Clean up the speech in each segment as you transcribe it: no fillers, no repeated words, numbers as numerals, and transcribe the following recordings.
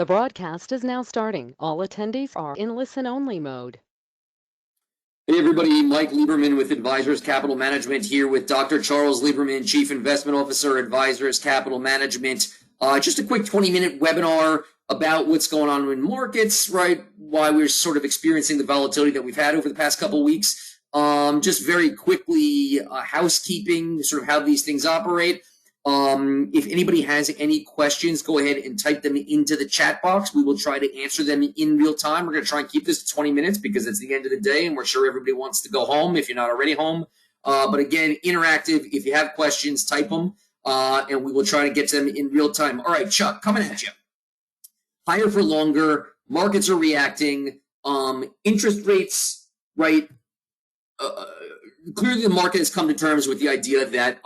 The broadcast is now starting. All attendees are in listen-only mode. Hey everybody, Mike Lieberman with Advisors Capital Management here with Dr. Charles Lieberman, Chief Investment Officer, Advisors Capital Management. Just a quick 20-minute webinar about what's going on in markets, right? Why we're sort of experiencing the volatility that we've had over the past couple of weeks. Just very quickly, housekeeping, sort of how these things operate. If anybody has any questions, go ahead and type them into the chat box. We will try to answer them in real time. We're going to try and keep this to 20 minutes because it's the end of the day and we're sure everybody wants to go home if you're not already home. But again, interactive. If you have questions, type them and we will try to get to them in real time. All right, Chuck, coming at you. Higher for longer. Markets are reacting. Interest rates, right? Clearly, the market has come to terms with the idea that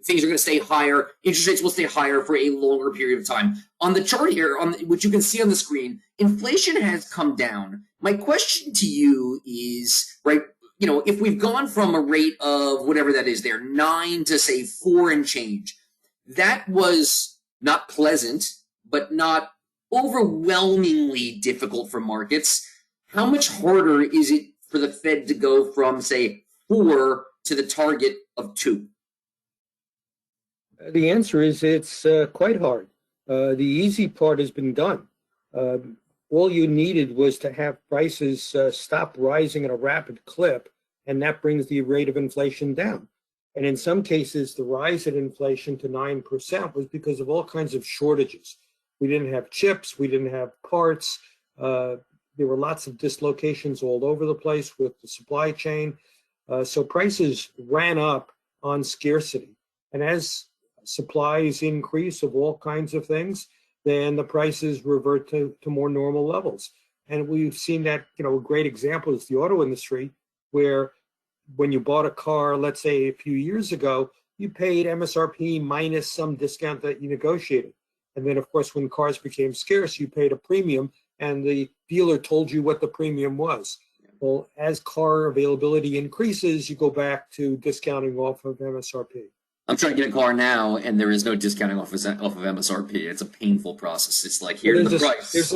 things are going to stay higher. Interest rates will stay higher for a longer period of time. On the chart here, which you can see on the screen, inflation has come down. My question to you is, right, you know, if we've gone from a rate of whatever that is there, 9 to say 4 and change, that was not pleasant, but not overwhelmingly difficult for markets. How much harder is it for the Fed to go from, say, 4 to the target of 2? The answer is it's quite hard. The easy part has been done. All you needed was to have prices stop rising at a rapid clip, and that brings the rate of inflation down. And in some cases, the rise in inflation to 9% was because of all kinds of shortages. We didn't have chips, we didn't have parts. There were lots of dislocations all over the place with the supply chain. So prices ran up on scarcity. And as supplies increase of all kinds of things, then the prices revert to more normal levels. And we've seen that, you know, a great example is the auto industry, where when you bought a car, let's say a few years ago, you paid MSRP minus some discount that you negotiated. And then, of course, when cars became scarce, you paid a premium, and the dealer told you what the premium was. Well, as car availability increases, you go back to discounting off of MSRP. I'm trying to get a car now, and there is no discounting off of MSRP. It's a painful process. It's like, here's the price. There's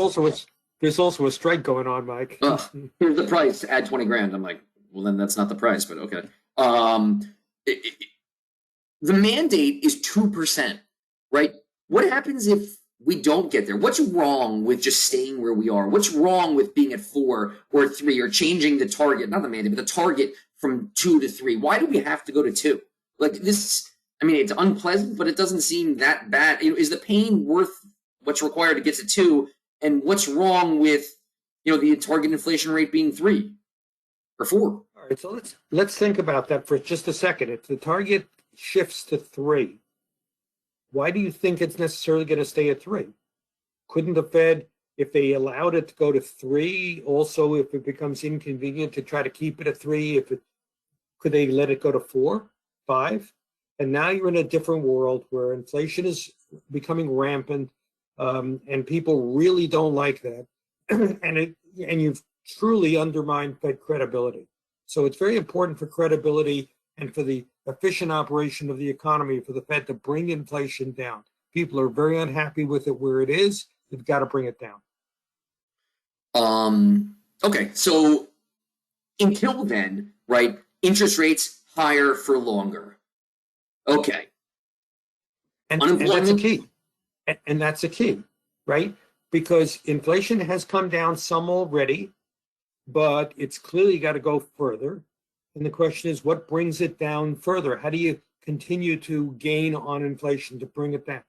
also a strike going on, Mike. Here's the price. Add 20 grand. I'm like, well, then that's not the price, but okay. The mandate is 2%, right? What happens if we don't get there? What's wrong with just staying where we are? What's wrong with being at 4 or 3 or changing the target, not the mandate, but the target from 2 to 3? Why do we have to go to 2? Like this, I mean, it's unpleasant, but it doesn't seem that bad. Is the pain worth what's required to get to 2? And what's wrong with, you know, the target inflation rate being 3 or 4? All right, so let's think about that for just a second. If the target shifts to 3, why do you think it's necessarily going to stay at 3? Couldn't the Fed, if they allowed it to go to 3, also if it becomes inconvenient to try to keep it at 3, could they let it go to 4, 5? And now you're in a different world where inflation is becoming rampant, and people really don't like that, and you've truly undermined Fed credibility. So it's very important for credibility and for the efficient operation of the economy for the Fed to bring inflation down. People are very unhappy with it where it is. They've got to bring it down. Okay, so until then, right? Interest rates higher for longer. Okay. And that's a key. And that's a key, right? Because inflation has come down some already, but it's clearly got to go further. And the question is, what brings it down further? How do you continue to gain on inflation to bring it down?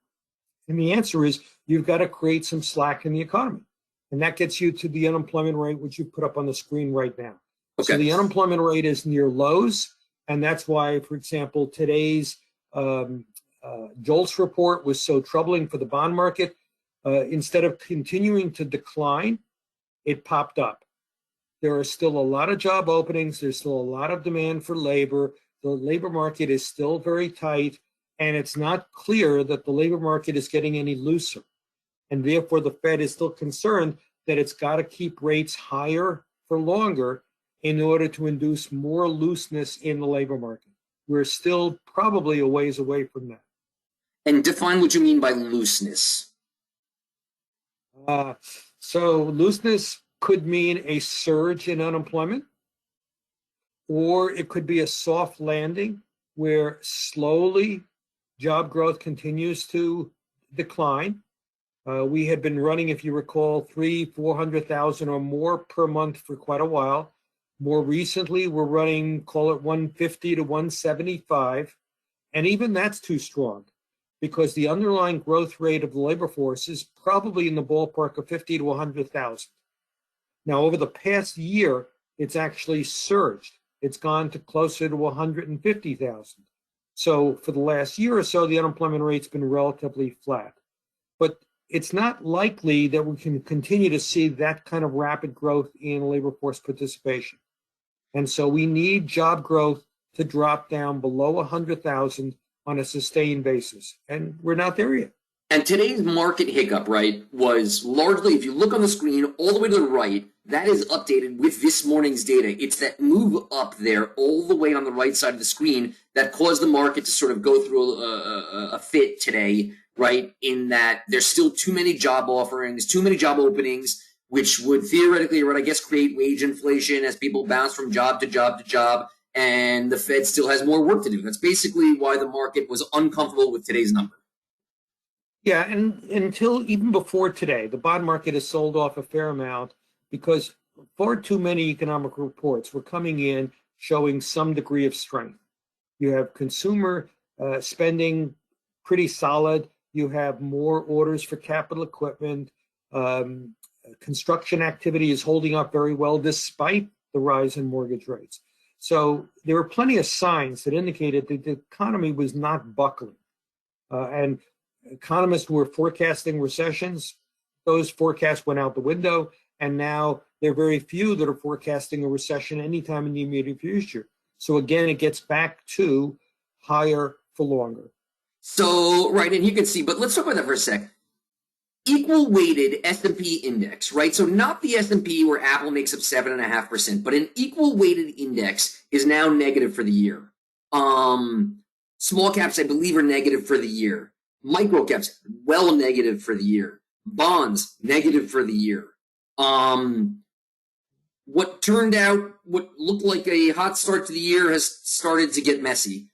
And the answer is, you've got to create some slack in the economy. And that gets you to the unemployment rate, which you put up on the screen right now. Okay. So the unemployment rate is near lows. And that's why, for example, today's JOLTS report was so troubling for the bond market. Instead of continuing to decline, it popped up. There are still a lot of job openings. There's still a lot of demand for labor. The labor market is still very tight, and it's not clear that the labor market is getting any looser. And therefore, the Fed is still concerned that it's got to keep rates higher for longer in order to induce more looseness in the labor market. We're still probably a ways away from that. And define what you mean by looseness. Uh, so looseness could mean a surge in unemployment, or it could be a soft landing where slowly job growth continues to decline. We had been running, if you recall, 400,000 or more per month for quite a while. More recently, we're running, call it 150 to 175. And even that's too strong because the underlying growth rate of the labor force is probably in the ballpark of 50 to 100,000. Now, over the past year, it's actually surged. It's gone to closer to 150,000. So for the last year or so, the unemployment rate's been relatively flat. But it's not likely that we can continue to see that kind of rapid growth in labor force participation. And so we need job growth to drop down below 100,000 on a sustained basis. And we're not there yet. And today's market hiccup, right, was largely, if you look on the screen all the way to the right, that is updated with this morning's data. It's that move up there all the way on the right side of the screen that caused the market to sort of go through a fit today, right, in that there's still too many job offerings, too many job openings, which would theoretically, right, I guess, create wage inflation as people bounce from job to job to job, and the Fed still has more work to do. That's basically why the market was uncomfortable with today's number. Yeah, and until even before today, the bond market has sold off a fair amount because far too many economic reports were coming in showing some degree of strength. You have consumer spending pretty solid. You have more orders for capital equipment. Construction activity is holding up very well despite the rise in mortgage rates. So there were plenty of signs that indicated that the economy was not buckling. And economists who were forecasting recessions, those forecasts went out the window, and now there are very few that are forecasting a recession anytime in the immediate future. So again, it gets back to higher for longer. So, right, and you can see, but let's talk about that for a sec. Equal weighted S&P index, right? So not the S&P where Apple makes up 7.5%, but an equal weighted index is now negative for the year. Small caps, I believe, are negative for the year. Micro caps, well negative for the year. Bonds, negative for the year. What turned out, what looked like a hot start to the year has started to get messy.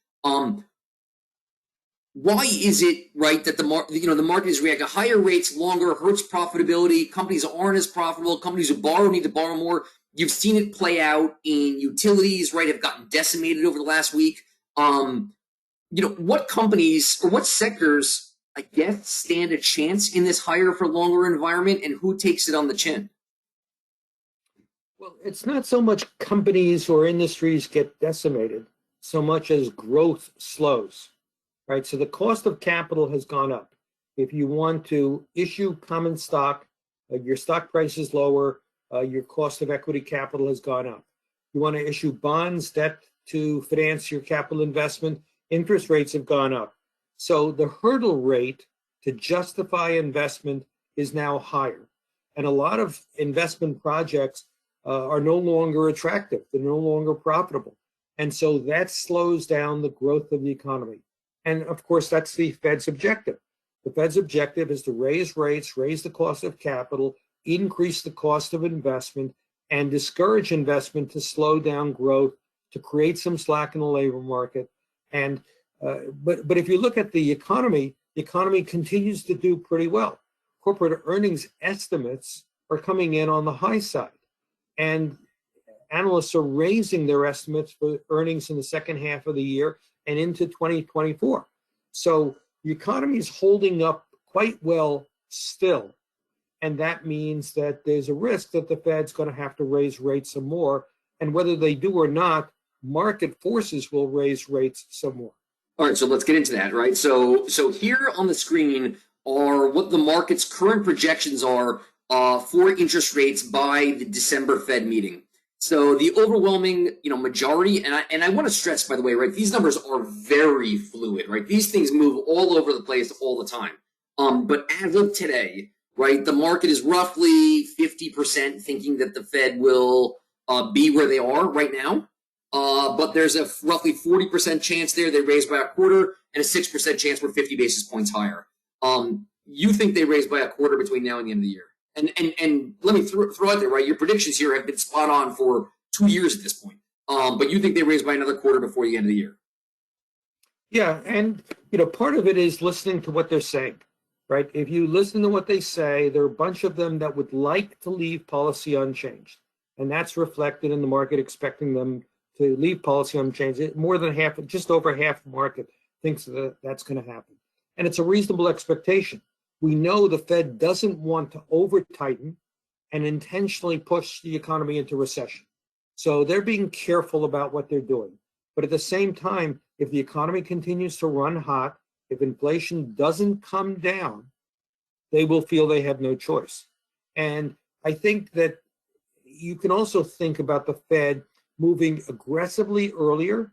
Why is it, right, that the market is reacting? Higher rates longer hurts profitability. Companies aren't as profitable. Companies who borrow need to borrow more. You've seen it play out in utilities, right, have gotten decimated over the last week. What companies or what sectors, I guess, stand a chance in this higher for longer environment, and who takes it on the chin? Well, it's not so much companies or industries get decimated so much as growth slows. Right, so the cost of capital has gone up. If you want to issue common stock, your stock price is lower, your cost of equity capital has gone up. You want to issue bonds, debt to finance your capital investment, interest rates have gone up. So the hurdle rate to justify investment is now higher. And a lot of investment projects are no longer attractive. They're no longer profitable. And so that slows down the growth of the economy. And of course, that's the Fed's objective. The Fed's objective is to raise rates, raise the cost of capital, increase the cost of investment, and discourage investment to slow down growth, to create some slack in the labor market. And but if you look at the economy continues to do pretty well. Corporate earnings estimates are coming in on the high side, and analysts are raising their estimates for earnings in the second half of the year and into 2024. So the economy is holding up quite well still. And that means that there's a risk that the Fed's going to have to raise rates some more. And whether they do or not, market forces will raise rates some more. All right, so let's get into that, right? So here on the screen are what the market's current projections are for interest rates by the December Fed meeting. So the overwhelming, majority, and I want to stress, by the way, right, these numbers are very fluid, right? These things move all over the place all the time. But as of today, right, the market is roughly 50% thinking that the Fed will be where they are right now. But there's a roughly 40% chance there they raise by a quarter, and a 6% chance we're 50 basis points higher. You think they raise by a quarter between now and the end of the year? And let me throw out there, right? Your predictions here have been spot on for 2 years at this point. But you think they raise by another quarter before the end of the year? Yeah, and part of it is listening to what they're saying, right? If you listen to what they say, there are a bunch of them that would like to leave policy unchanged, and that's reflected in the market expecting them to leave policy unchanged. More than half, just over half the market thinks that that's going to happen, and it's a reasonable expectation. We know the Fed doesn't want to over tighten and intentionally push the economy into recession, so they're being careful about what they're doing. But at the same time, if the economy continues to run hot, if inflation doesn't come down, they will feel they have no choice. And I think that you can also think about the Fed moving aggressively earlier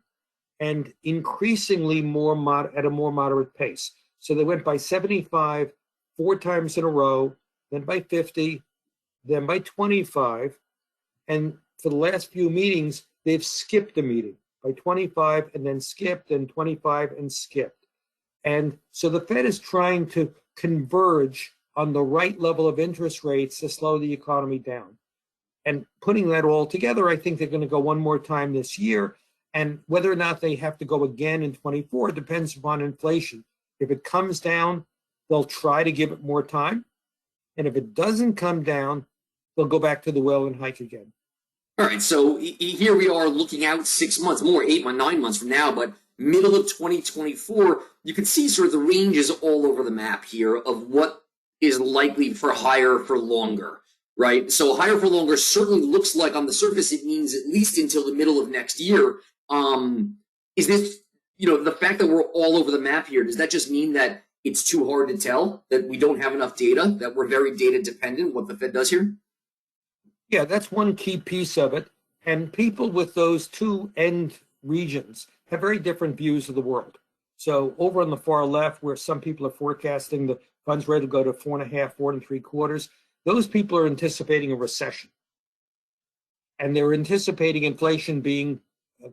and increasingly at a more moderate pace. So they went by 75 4 times in a row, then by 50, then by 25. And for the last few meetings, they've skipped a meeting by 25 and then skipped, and 25 and skipped. And so the Fed is trying to converge on the right level of interest rates to slow the economy down. And putting that all together, I think they're going to go one more time this year. And whether or not they have to go again in 24 depends upon inflation. If it comes down, they'll try to give it more time. And if it doesn't come down, they'll go back to the well and hike again. All right, so here we are looking out 6 months, more 8 months, 9 months from now, but middle of 2024, you can see sort of the ranges all over the map here of what is likely for higher for longer, right? So higher for longer certainly looks like on the surface it means at least until the middle of next year. Is this, the fact that we're all over the map here, does that just mean that it's too hard to tell, that we don't have enough data, that we're very data dependent, what the Fed does here? Yeah, that's one key piece of it. And people with those two end regions have very different views of the world. So over on the far left, where some people are forecasting the funds rate to go to 4.5, 4.75, those people are anticipating a recession. And they're anticipating inflation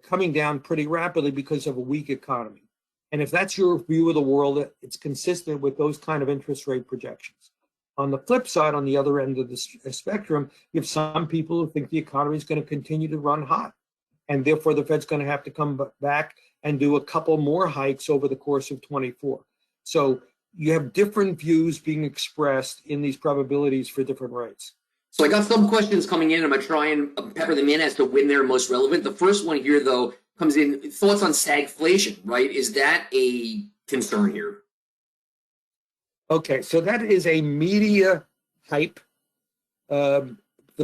coming down pretty rapidly because of a weak economy. And if that's your view of the world, it's consistent with those kind of interest rate projections. On the flip side, on the other end of the spectrum, you have some people who think the economy is going to continue to run hot, and therefore the Fed's going to have to come back and do a couple more hikes over the course of 24. So you have different views being expressed in these probabilities for different rates. So I got some questions coming in. I'm going to try and pepper them in as to when they're most relevant. The first one here, though, comes in, thoughts on stagflation, right? Is that a concern here? Okay, so that is a media hype. The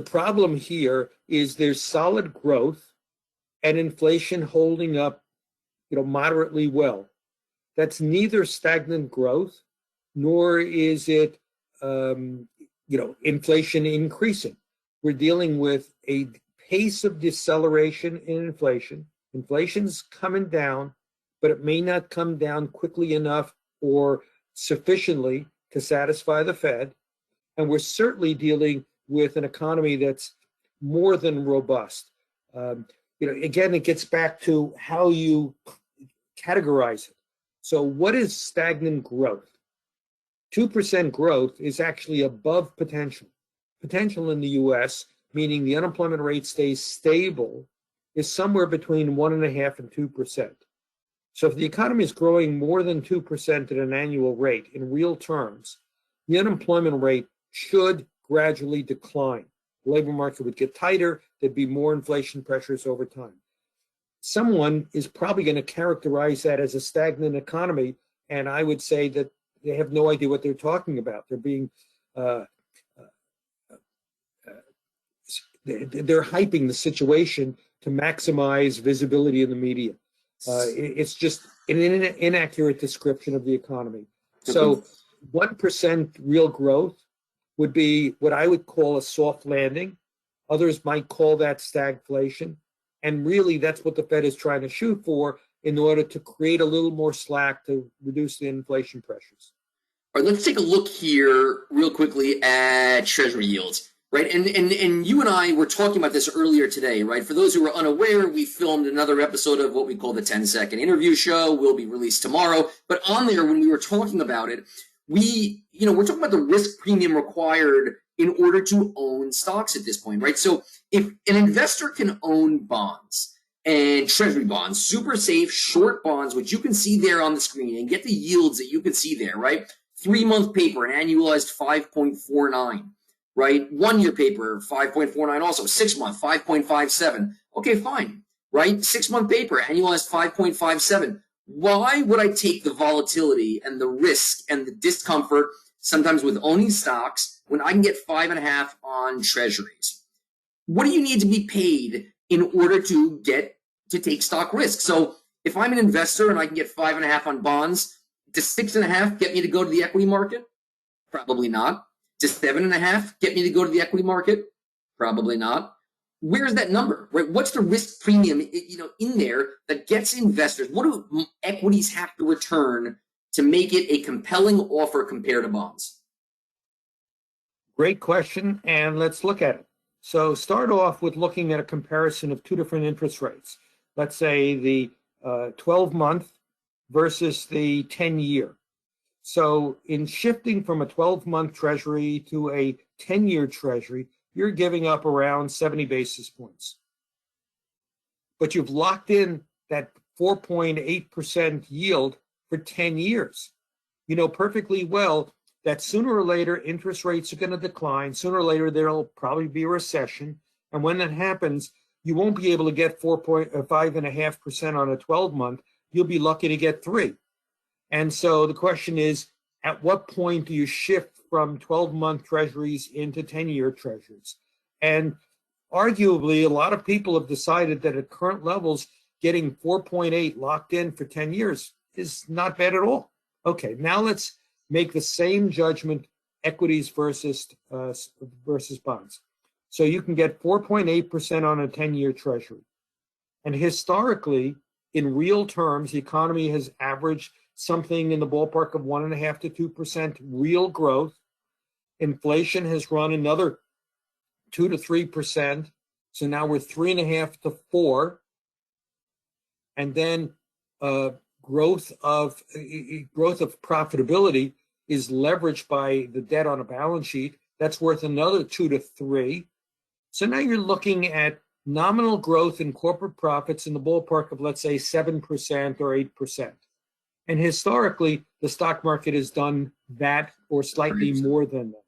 problem here is there's solid growth and inflation holding up, moderately well. That's neither stagnant growth, nor is it, inflation increasing. We're dealing with a pace of deceleration in inflation. Inflation's coming down, but it may not come down quickly enough or sufficiently to satisfy the Fed. And we're certainly dealing with an economy that's more than robust. Again, it gets back to how you categorize it. So what is stagnant growth? 2% growth is actually above potential. Potential in the US, meaning the unemployment rate stays stable, is somewhere between 1.5% and 2%. So if the economy is growing more than 2% at an annual rate in real terms, the unemployment rate should gradually decline. The labor market would get tighter, there'd be more inflation pressures over time. Someone is probably going to characterize that as a stagnant economy, and I would say that they have no idea what they're talking about. They're being they're hyping the situation to maximize visibility in the media. It's just an inaccurate description of the economy. So 1% real growth would be what I would call a soft landing. Others might call that stagflation. And really, that's what the Fed is trying to shoot for in order to create a little more slack to reduce the inflation pressures. All right, let's take a look here real quickly at Treasury yields, right? And you and I were talking about this earlier today, right? For those who are unaware, we filmed another episode of what we call the 10-second interview show. Will be released tomorrow. But on there, when we were talking about it, we we're talking about the risk premium required in order to own stocks at this point, right? So if an investor can own bonds and treasury bonds, super safe, short bonds, which you can see there on the screen, and get the yields that you can see there, right? 3-month paper, an annualized 5.49, right? 1-year paper, 5.49 also. 6-month, 5.57. Okay, fine, right? 6-month paper, annualized 5.57. Why would I take the volatility and the risk and the discomfort sometimes with owning stocks when I can get 5.5 on treasuries? What do you need to be paid in order to take stock risk? So if I'm an investor and I can get 5.5 on bonds, does 6.5 get me to go to the equity market? Probably not. Does 7.5 get me to go to the equity market? Probably not. Where's that number, right? What's the risk premium, in there that gets investors? What do equities have to return to make it a compelling offer compared to bonds? Great question, and let's look at it. So start off with looking at a comparison of two different interest rates. Let's say the 12-month versus the 10-year. So in shifting from a 12-month treasury to a 10-year treasury, you're giving up around 70 basis points. But you've locked in that 4.8% yield for 10 years. You know perfectly well that sooner or later interest rates are going to decline. Sooner or later there'll probably be a recession. And when that happens, you won't be able to get 5.5% on a 12-month. You'll be lucky to get 3. And so the question is, at what point do you shift from 12-month treasuries into 10-year treasuries? And arguably, a lot of people have decided that at current levels, getting 4.8 locked in for 10 years is not bad at all. Okay, now let's make the same judgment, equities versus bonds. So you can get 4.8% on a 10-year treasury. And historically, in real terms, the economy has averaged something in the ballpark of 1.5 to 2% real growth. Inflation has run another 2 to 3%. So now we're 3.5 to 4. And then growth of profitability is leveraged by the debt on a balance sheet. That's worth another 2 to 3. So now you're looking at nominal growth in corporate profits in the ballpark of, let's say, 7% or 8%. And historically, the stock market has done that or slightly more than that.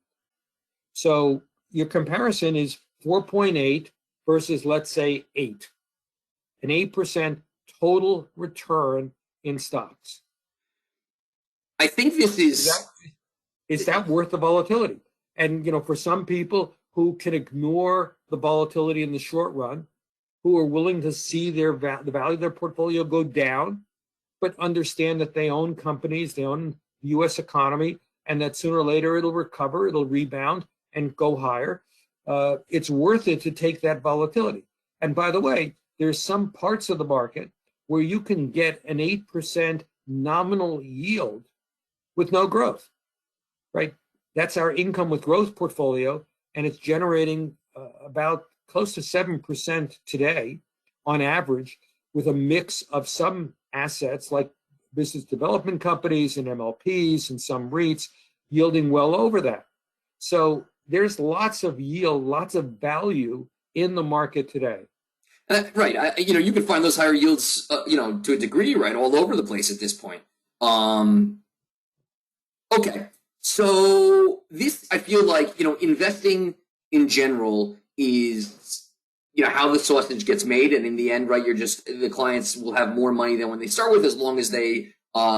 So your comparison is 4.8 versus, let's say, 8. An 8% total return in stocks. I think this is that worth the volatility? And, for some people who can ignore the volatility in the short run, who are willing to see the value of their portfolio go down, but understand that they own companies, they own the U.S. economy, and that sooner or later it'll recover, it'll rebound and go higher. It's worth it to take that volatility. And by the way, there's some parts of the market where you can get an 8% nominal yield with no growth, right? That's our income with growth portfolio, and it's generating about close to 7% today on average, with a mix of some assets like business development companies and MLPs and some REITs yielding well over that. So there's lots of yield, lots of value in the market today. Right. You can find those higher yields, to a degree, right, all over the place at this point. Okay. So this, I feel like, investing in general is, how the sausage gets made. And in the end, right, the clients will have more money than when they start with, as long as they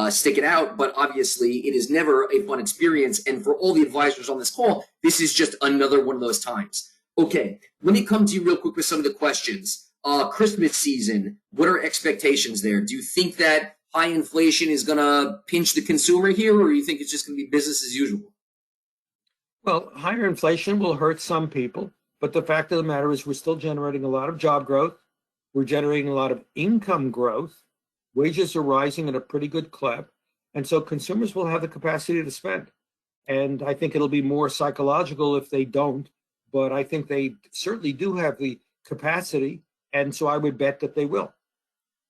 stick it out. But obviously, it is never a fun experience. And for all the advisors on this call, this is just another one of those times. Okay, let me come to you real quick with some of the questions. Christmas season, what are expectations there? Do you think that high inflation is going to pinch the consumer here, or do you think it's just going to be business as usual? Well, higher inflation will hurt some people, but the fact of the matter is we're still generating a lot of job growth. We're generating a lot of income growth. Wages are rising at a pretty good clip. And so consumers will have the capacity to spend. And I think it'll be more psychological if they don't, but I think they certainly do have the capacity. And so I would bet that they will.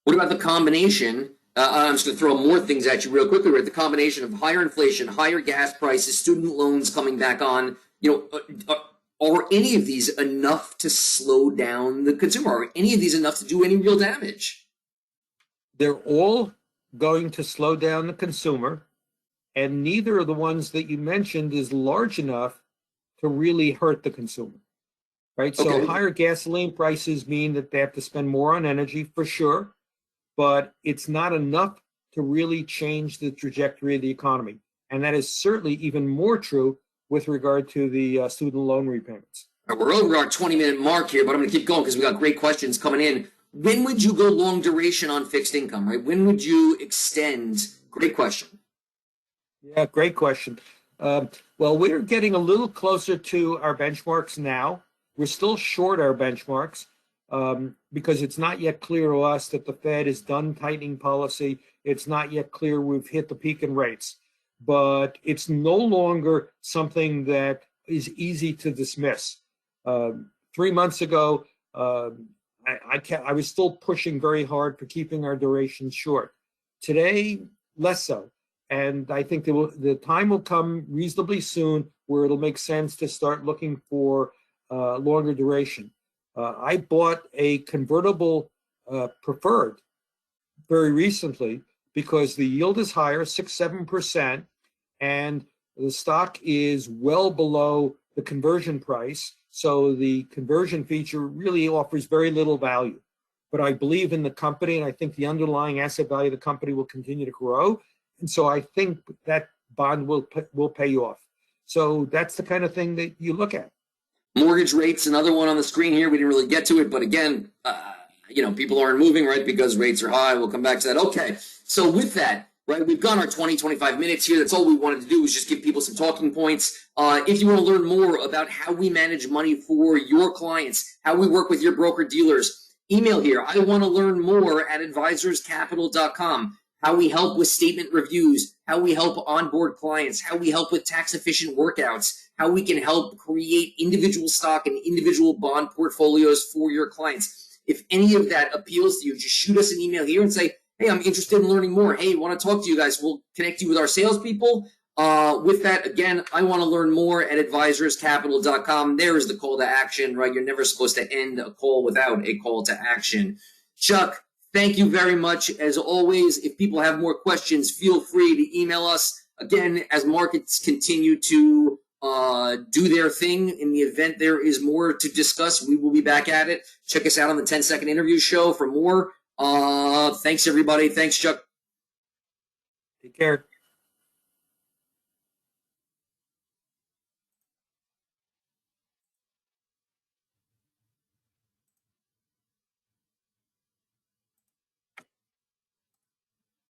What about the combination I'm just going to throw more things at you real quickly. We're at the combination of higher inflation, higher gas prices, student loans coming back on. Are any of these enough to slow down the consumer? Are any of these enough to do any real damage? They're all going to slow down the consumer, and neither of the ones that you mentioned is large enough to really hurt the consumer, right? Okay. So higher gasoline prices mean that they have to spend more on energy for sure, but it's not enough to really change the trajectory of the economy. And that is certainly even more true with regard to the student loan repayments. All right, we're over our 20-minute mark here, but I'm going to keep going because we got great questions coming in. When would you go long duration on fixed income, right? When would you extend? Great question. Yeah, great question. Well, we're getting a little closer to our benchmarks now. We're still short our benchmarks because it's not yet clear to us that the Fed is done tightening policy. It's not yet clear we've hit the peak in rates. But it's no longer something that is easy to dismiss. 3 months ago, I was still pushing very hard for keeping our duration short. Today, less so. And I think the time will come reasonably soon where it'll make sense to start looking for longer duration. I bought a convertible preferred very recently because the yield is higher, 6-7%, and the stock is well below the conversion price. So the conversion feature really offers very little value. But I believe in the company, and I think the underlying asset value of the company will continue to grow. And so I think that bond will pay off. So that's the kind of thing that you look at. Mortgage rates, another one on the screen here. We didn't really get to it, but again, people aren't moving, right, because rates are high. We'll come back to that. Okay, so with that, right, we've gone our 20, 25 minutes here. That's all we wanted to do was just give people some talking points. If you want to learn more about how we manage money for your clients, how we work with your broker-dealers, email here. I want to learn more at advisorscapital.com. How we help with statement reviews, how we help onboard clients, how we help with tax-efficient workouts, how we can help create individual stock and individual bond portfolios for your clients. If any of that appeals to you, just shoot us an email here and say, hey, I'm interested in learning more. Hey, want to talk to you guys? We'll connect you with our salespeople. With that, again, I want to learn more at advisorscapital.com. There is the call to action, right? You're never supposed to end a call without a call to action. Chuck, thank you very much. As always, if people have more questions, feel free to email us. Again, as markets continue to do their thing, in the event there is more to discuss, we will be back at it. Check us out on the 10-second interview show for more. Thanks, everybody. Thanks, Chuck. Take care.